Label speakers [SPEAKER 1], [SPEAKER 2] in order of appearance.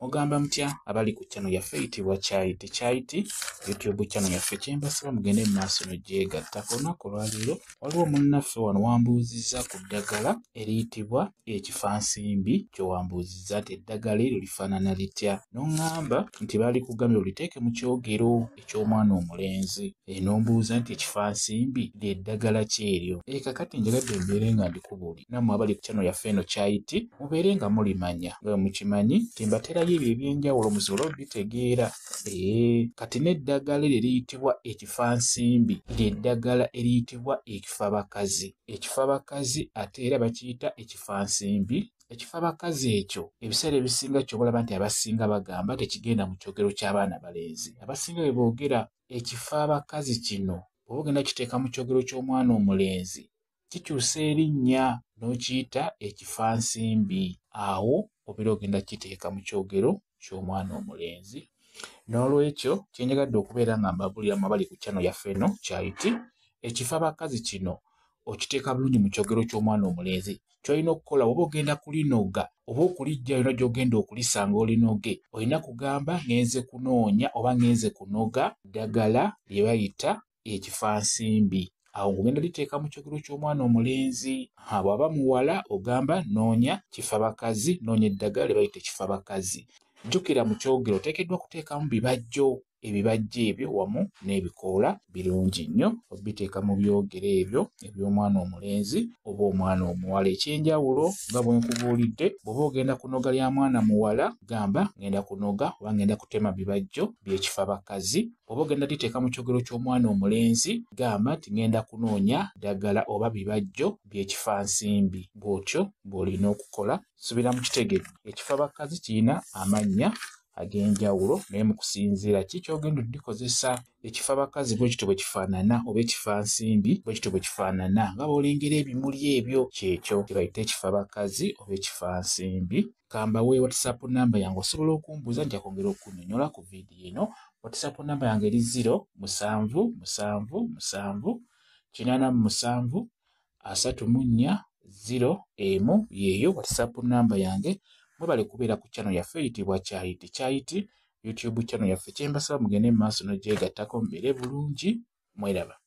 [SPEAKER 1] Ogamba mutya abali ku channel yaffe eyitibwa Kyayiti. Kyayiti YouTube channel yaffe kyembasaba mugende mu maaso n'ogyegatta. Ku lunaku olwaleero waliwo munnaffe wano wambuuzizza ku ddagala eriyitibwa ekifansimbi ky'owambuuzizza nti eddagala eryo lifaanana litya. N'oŋŋamba nti baali kugambye oliteeke mu kyogero eky'omwana omulenzi. N'ombuuza nti ekifansimbi ly'eddagala ki eryo? Kakati njagadde mbeere nga ndikubuulira nammwe abali ku channel yaffe eno Kyayiti mubeere nga mulimanya nga mukimanyi nti mbateerayo ebyo ebyenjawulo musobole obitegeera. Kati n'eddagala eryo eriyitibwa ekifansimbi ly'eddagala eriyitibwa ekifabakazi. Ekifabakazi ate era bakiyita ekifansimbi. Ekifabakazi ekyo ebiseera ebisinga ky'obalaba nti abasinga bagamba tekigenda mu kyogero ky'abaana balenzi. Abasinga bwe boogera ekifabakazi kino bw'oba ogenda kiteeka mu kyogero ky'omwana omulenzi kikyusa erinnya n'okiyita ekifansimbi. Awo obeera ogenda kiteeka mu kyogero ky'omwana omulenzi. N'olwekyo kyenjagadde okubeera nga mbabuulira mu abali ku channel yaffe eno Kyayiti, ekifabakazi kino okiteeka bulungi mu kyogero ky'omwana omulenzi. Ky'olina okukola oba ogenda kulinoga oba okulijja olina gy'ogenda okulisanga olinoge, olina kugamba ngenze kunoonya oba ngenze kunoga ddagala lye bayita ekifansimbi. Awo ng'ogenda liteeka mu kyogero ky'omwana omulenzi. Bw'aba muwala ogamba noonya kifabakazi, noonya eddagala lye bayita ekifabakazi. Jjukira mu kyogero oteekeddwa kuteekamu bibajjo. Ebibajjo ebyo wamu n'ebikoola birungi nnyo obiteeka mu byogero ebyo eby'omwana omulenzi oba omwana omuwala. Ekyenjawulo nga bwe nkubuulidde, bw'oba ogenda kunoga lya mwana muwala gamba ngenda kunoga oba ngenda kutema bibajjo by'ekifabakazi. Bw'oba ogenda liteeka mu kyogero ky'omwana omulenzi gamba nti ngenda kunoonya ddagala oba bibajjo by'ekifansimbi. Bw'otyo bw'olina okukola. Subira mu kitegedde. Ekifabakazi kirina amannya ag'enjawulo naye mu kusinziira ki ky'ogenda oddikozesa. Ekifabakazi bwe kityo bwe kifaanana oba ekifansimbi bwe kityo bwe kifaanana nga bw'olengera ebimuli ebyo, kyekyo kye bayita ekifabakazi oba ekifansimbi. Kambawe WhatsApp namba yange osobola okumbuuza nja kwongera okunnyonnyola ku viidiyo eno. WhatsApp namba yange eri 077873401 yeeyo WhatsApp namba yange. Mwebale kubeera ku channel yaffe eyitibwa Kyayiti. Kyayiti YouTube channel yaffe kyembasaba mugende mu maaso n'ogyegattako mubeere bulungi. Mweraba.